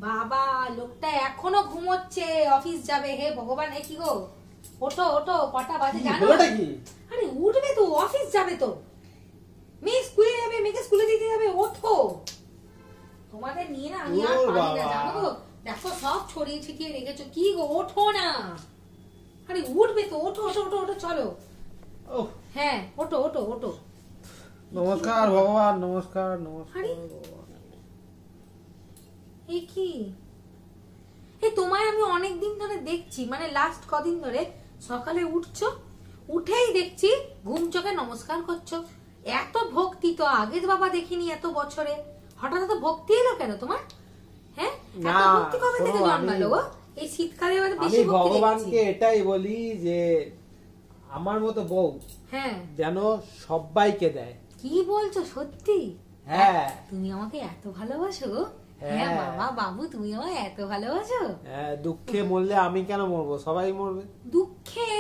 বাবা লোকটা এখনো ঘুমোচ্ছে, অফিস যাবে। হে ভগবান, এ কি গো, ওঠো ওঠো, কটা বাজে জানো? আরে উঠবে তো, অফিস যাবে তো, মেয়ে স্কুলে যাবে, মেয়েকে স্কুলে দিতে যাবে, ওঠো। তোমাদের নিয়ে না আমি আর পারি না জানো গো। দেখো সব ছড়িয়ে ছিটিয়ে রেখেছো, কি গো ওঠো না। আরে উঠবে তো, ওঠো ওঠো ওঠো ওঠো, চলো। হ্যাঁ ওঠো ওঠো ওঠো। নমস্কার ভগবান, নমস্কার নমস্কার। এ কি, এ তোমায় আমি অনেকদিন ধরে দেখছি, মানে লাস্ট কদিন ধরে সকালে উঠছো, উঠেই দেখছি ঘুম চোখে নমস্কার করছো। এত ভক্তি তো আগে বাবা দেখিনি এত বছরে, হঠাৎ এত ভক্তি এলো কেন তোমার? হ্যাঁ এত ভক্তি কবে থেকে জন্মালো গো? এই শীতকালে বেশি ভক্তি। ভগবানকে এটাই বলি যে আমার মতো বউ হ্যাঁ যেন সবাইকে দেয়। কি বলছো সত্যি? হ্যাঁ তুমি আমাকে এত ভালোবাসো? হ্যাঁ বাবা, বাবু তুমি আমায় এত ভালোবাসো? হ্যাঁ, দুঃখে মরলে আমি কেন মরবো, সবাই মরবে। দুঃখে?